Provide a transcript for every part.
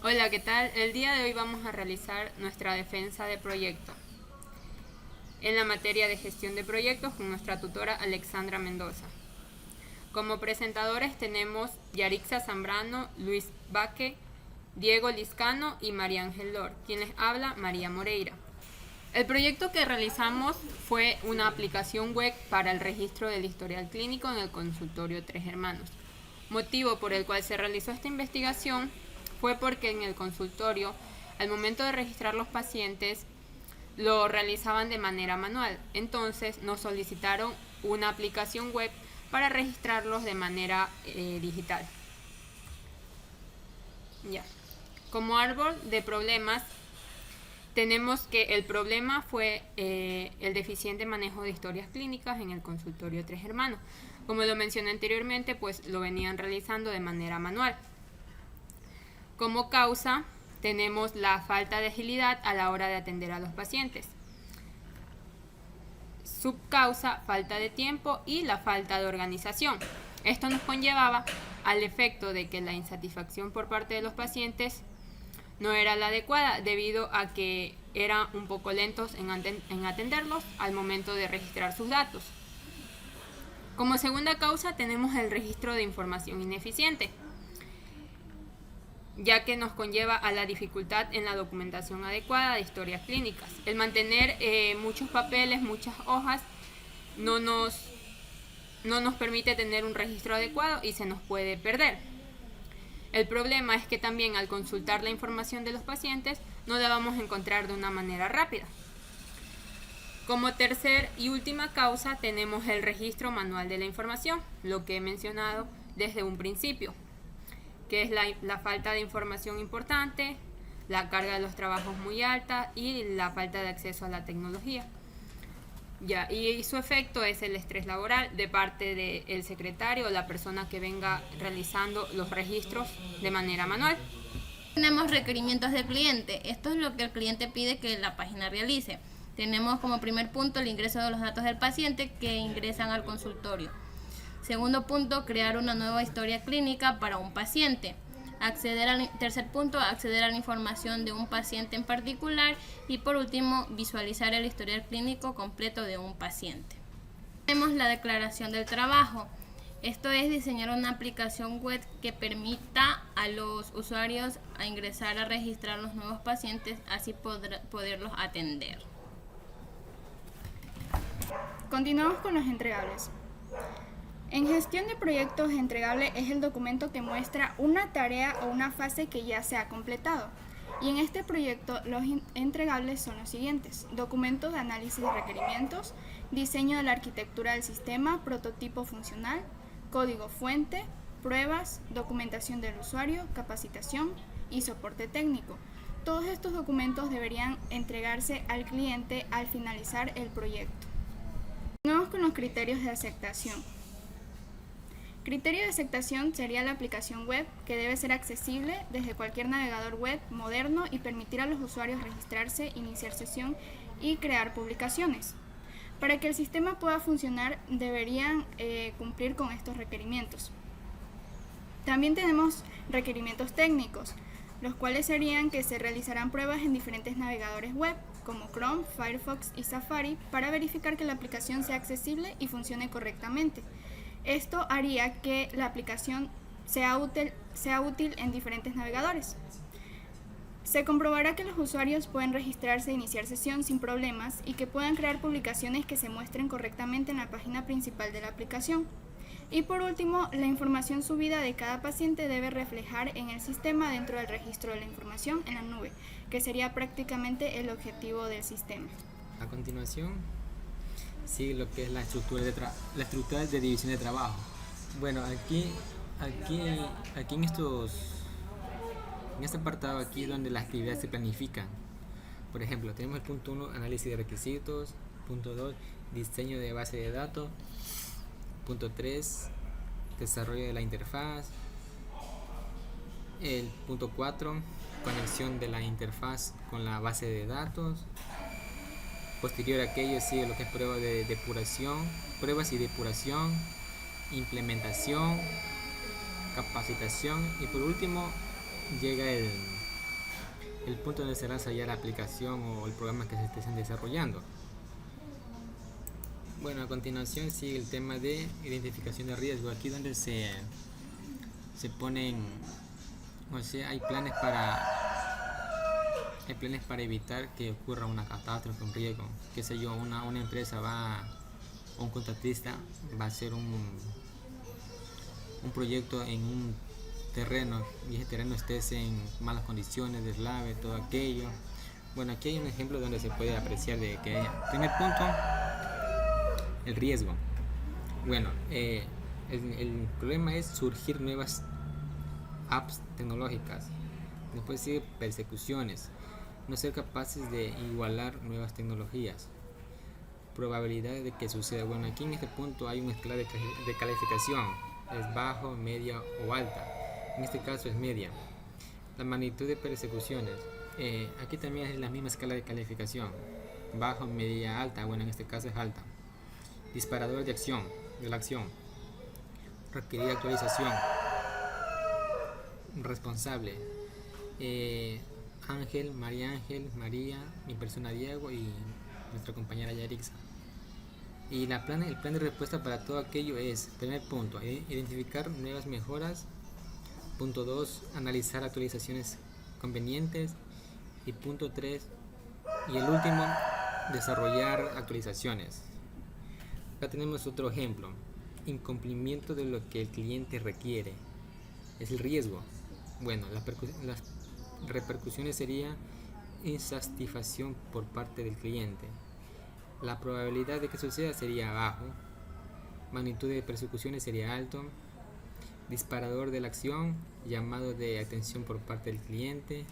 Hola, ¿qué tal? El día de hoy vamos a realizar nuestra defensa de proyecto en la materia de gestión de proyectos con nuestra tutora Alexandra Mendoza. Como presentadores tenemos Yarixa Zambrano, Luis Baque, Diego Liscano y María Ángel Lor, quienes habla María Moreira. El proyecto que realizamos fue una aplicación web para el registro del historial clínico en el consultorio Tres Hermanos. Motivo por el cual se realizó esta investigación fue porque en el consultorio, al momento de registrar los pacientes, lo realizaban de manera manual. Entonces nos solicitaron una aplicación web para registrarlos de manera digital. Ya. Como árbol de problemas, tenemos que el problema fue el deficiente manejo de historias clínicas en el consultorio Tres Hermanos. Como lo mencioné anteriormente, pues lo venían realizando de manera manual. Como causa, tenemos la falta de agilidad a la hora de atender a los pacientes. Subcausa, falta de tiempo y la falta de organización. Esto nos conllevaba al efecto de que la insatisfacción por parte de los pacientes no era la adecuada debido a que eran un poco lentos en atenderlos al momento de registrar sus datos. Como segunda causa tenemos el registro de información ineficiente, ya que nos conlleva a la dificultad en la documentación adecuada de historias clínicas. El mantener muchos papeles, muchas hojas, no nos permite tener un registro adecuado y se nos puede perder. El problema es que también al consultar la información de los pacientes no la vamos a encontrar de una manera rápida. Como tercer y última causa tenemos el registro manual de la información, lo que he mencionado desde un principio, que es la falta de información importante, la carga de los trabajos muy alta y la falta de acceso a la tecnología. Y su efecto es el estrés laboral de parte del secretario o la persona que venga realizando los registros de manera manual. Tenemos requerimientos del cliente. Esto es lo que el cliente pide que la página realice. Tenemos como primer punto el ingreso de los datos del paciente que ingresan al consultorio. Segundo punto, crear una nueva historia clínica para un paciente. Tercer punto, acceder a la información de un paciente en particular. Y por último, visualizar el historial clínico completo de un paciente. Tenemos la declaración del trabajo. Esto es diseñar una aplicación web que permita a los usuarios a ingresar a registrar los nuevos pacientes, así poderlos atender. Continuamos con los entregables. En gestión de proyectos, entregable es el documento que muestra una tarea o una fase que ya se ha completado. Y en este proyecto los entregables son los siguientes: documentos de análisis de requerimientos, diseño de la arquitectura del sistema, prototipo funcional, código fuente, pruebas, documentación del usuario, capacitación y soporte técnico. Todos estos documentos deberían entregarse al cliente al finalizar el proyecto. Continuamos con los criterios de aceptación. Criterio de aceptación sería la aplicación web que debe ser accesible desde cualquier navegador web moderno y permitir a los usuarios registrarse, iniciar sesión y crear publicaciones. Para que el sistema pueda funcionar deberían cumplir con estos requerimientos. También tenemos requerimientos técnicos, los cuales serían que se realizarán pruebas en diferentes navegadores web como Chrome, Firefox y Safari para verificar que la aplicación sea accesible y funcione correctamente. Esto haría que la aplicación sea útil en diferentes navegadores. Se comprobará que los usuarios pueden registrarse e iniciar sesión sin problemas y que puedan crear publicaciones que se muestren correctamente en la página principal de la aplicación. Y por último, la información subida de cada paciente debe reflejar en el sistema dentro del registro de la información en la nube, que sería prácticamente el objetivo del sistema. A continuación, sigue lo que es la estructura de división de trabajo. Bueno, aquí en este apartado aquí es donde las actividades se planifican. Por ejemplo, tenemos el punto 1, análisis de requisitos; punto 2, diseño de base de datos; punto 3, desarrollo de la interfaz; el punto 4, conexión de la interfaz con la base de datos. Posterior a aquello sigue lo que es pruebas y depuración, implementación, capacitación y por último llega el punto donde se lanza ya la aplicación o el programa que se esté desarrollando. Bueno, a continuación sigue el tema de identificación de riesgo, aquí donde se ponen, o sea, hay planes para evitar que ocurra una catástrofe, un riesgo, qué sé yo, una empresa o un contratista va a hacer un proyecto en un terreno y ese terreno esté en malas condiciones, deslave, todo aquello. Bueno, aquí hay un ejemplo donde se puede apreciar de que, primer punto, el riesgo. Bueno, el problema es surgir nuevas apps tecnológicas, después sigue persecuciones, no ser capaces de igualar nuevas tecnologías, probabilidades de que suceda. Bueno, aquí en este punto hay una escala de calificación, es bajo, media o alta. En este caso es media. La magnitud de persecuciones, aquí también es la misma escala de calificación, bajo, media, alta. Bueno, en este caso es alta. Disparador de la acción, requerir actualización, responsable, Ángel, María, mi persona Diego y nuestra compañera Yarixa. Y el plan de respuesta para todo aquello es, primer punto, identificar nuevas mejoras. Punto 2, analizar actualizaciones convenientes. Y punto 3, y el último, desarrollar actualizaciones. Acá tenemos otro ejemplo, incumplimiento de lo que el cliente requiere, es el riesgo. Bueno, las repercusiones sería insatisfacción por parte del cliente. La probabilidad de que suceda sería bajo, magnitud de persecuciones sería alto, disparador de la acción, llamado de atención por parte del cliente,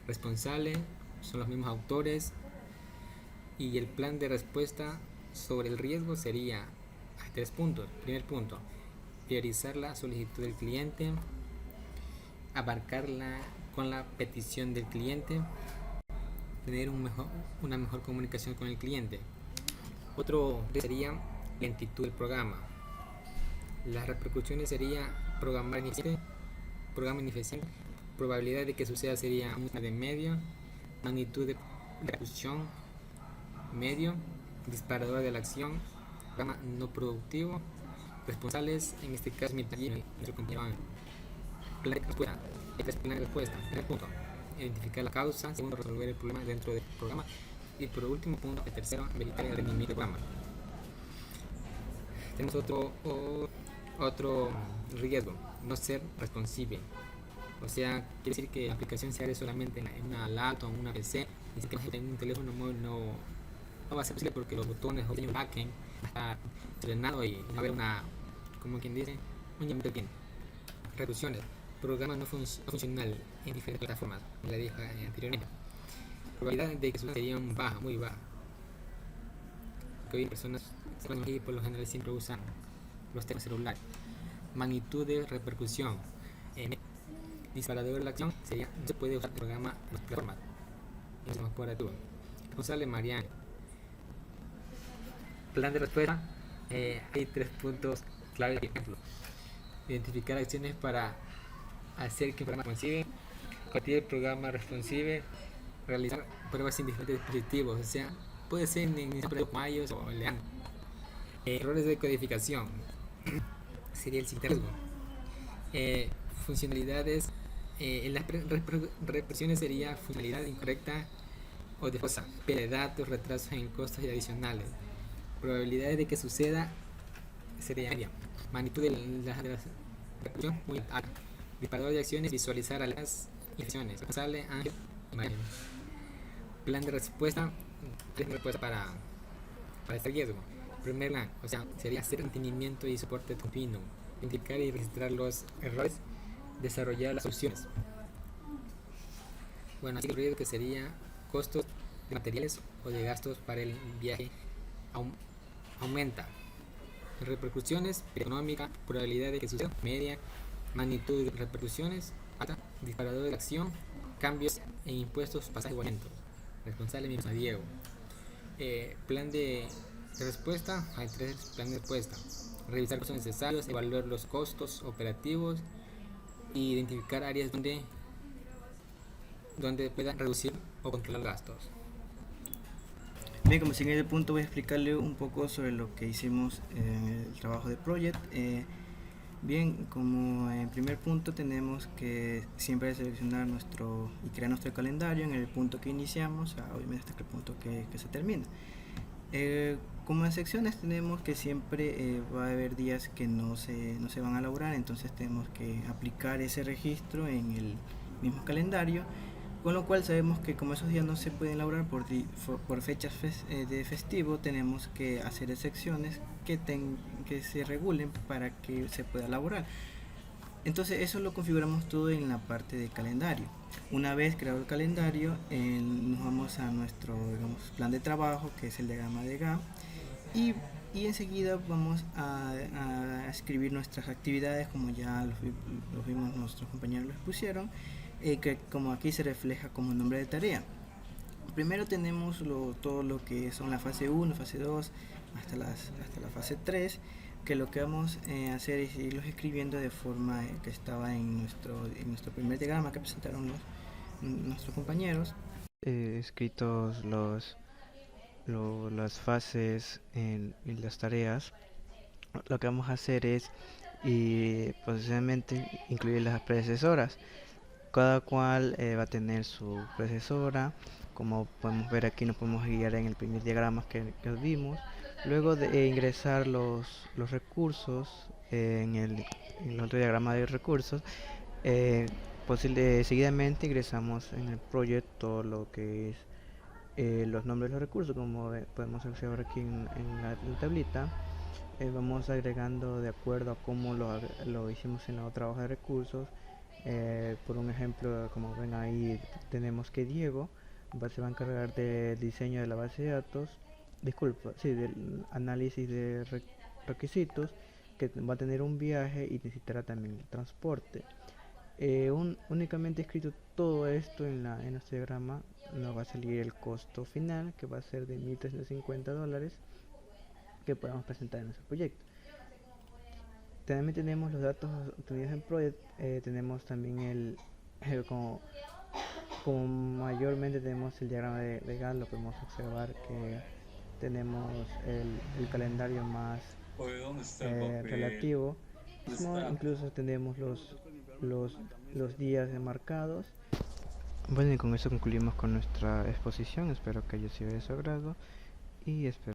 responsable, son los mismos autores, y el plan de respuesta sobre el riesgo sería, hay 3 puntos. Primer punto, priorizar la solicitud del cliente, abarcarla con la petición del cliente, tener una mejor comunicación con el cliente. Otro sería lentitud del programa. Las repercusiones sería programa ineficiente, probabilidad de que suceda sería una de medio, magnitud de repercusión medio, disparador de la acción, programa no productivo, responsables, en este caso mi taller, nuestro compañero Ángel. Plan de respuesta. Primer punto, identificar la causa. Segundo, resolver el problema dentro del programa. Y por último punto, el tercero, verificar el rendimiento del programa. Tenemos otro riesgo, no ser responsive. O sea, quiere decir que la aplicación se hace solamente en una laptop o en una PC. Y si en un teléfono móvil no va a ser posible porque los botones o el backend está entrenado y no va a haber como quien dice, un llamado bien. Reducciones. Programa no funcional en diferentes plataformas, como la dije anteriormente. Probabilidad de que suceda sería baja, muy baja. Que hoy personas que por lo general siempre usan los teléfonos celulares. Magnitud de repercusión. Disparador de la acción sería, no se puede usar el programa en las plataformas. Responsable Mariano. Plan de respuesta. Hay 3 puntos clave de ejemplo. Identificar acciones para hacer que el programa responsive, compartir el programa responsive, realizar pruebas en diferentes dispositivos, o sea, puede ser en iOS o Leandro. Errores de codificación sería el siguiente riesgo. Funcionalidades, en las represiones sería funcionalidad incorrecta o defaultosa, pérdida de datos, retrasos en costos y adicionales. Probabilidades de que suceda sería media. Magnitud de la repercusión muy alta. Disparador de acciones, visualizar a las infecciones. Responsable Ángel Mario. Plan de respuesta, para este riesgo. Primer plan, o sea, sería hacer mantenimiento y soporte continuo, identificar y registrar los errores, desarrollar las soluciones. Bueno, así el riesgo que sería costos de materiales o de gastos para el viaje aumenta. Repercusiones económicas, probabilidad de que suceda media, magnitud de repercusiones alta, disparador de la acción, cambios en impuestos, pasajes o alimentos. Responsable mismo Diego. Plan de respuesta, hay 3 planes de respuesta. Revisar los costos necesarios, evaluar los costos operativos e identificar áreas donde donde puedan reducir o controlar gastos. Bien, como siguiente punto voy a explicarle un poco sobre lo que hicimos en el trabajo de Project. Bien, como en primer punto tenemos que siempre seleccionar y crear nuestro calendario en el punto que iniciamos, obviamente hasta el punto que se termina. Como en secciones tenemos que siempre va a haber días que no se van a elaborar, entonces tenemos que aplicar ese registro en el mismo calendario, con lo cual sabemos que como esos días no se pueden elaborar por fechas de festivo, tenemos que hacer excepciones que se regulen para que se pueda elaborar. Entonces eso lo configuramos todo en la parte de calendario. Una vez creado el calendario, nos vamos a nuestro plan de trabajo, que es el diagrama de Gantt, y enseguida vamos a escribir nuestras actividades, como ya los vimos, nuestros compañeros lo expusieron, que como aquí se refleja como nombre de tarea. Primero tenemos todo lo que son la fase 1, fase 2, hasta la fase 3, que lo que vamos a hacer es irlos escribiendo de forma que estaba en nuestro primer diagrama que presentaron nuestros compañeros. Escritos las fases y las tareas, lo que vamos a hacer es posiblemente incluir las predecesoras. Cada cual va a tener su predecesora. Como podemos ver aquí, nos podemos guiar en el primer diagrama que vimos. Luego de ingresar los recursos en el otro diagrama de recursos, seguidamente ingresamos en el proyecto todo lo que es los nombres de los recursos, como podemos observar aquí en la tablita. Vamos agregando de acuerdo a cómo lo hicimos en la otra hoja de recursos. Por un ejemplo, como ven ahí, tenemos que Diego se va a encargar del diseño de la base de datos, del análisis de requisitos, que va a tener un viaje y necesitará también el transporte. Únicamente escrito todo esto en nuestro diagrama, nos va a salir el costo final, que va a ser de $1,350 que podamos presentar en nuestro proyecto. También tenemos los datos obtenidos en Project. Tenemos también como mayormente tenemos el diagrama de Gantt, lo podemos observar que tenemos el calendario más relativo. Incluso tenemos los días marcados. Bueno, y con eso concluimos con nuestra exposición. Espero que haya sido de su agrado y espero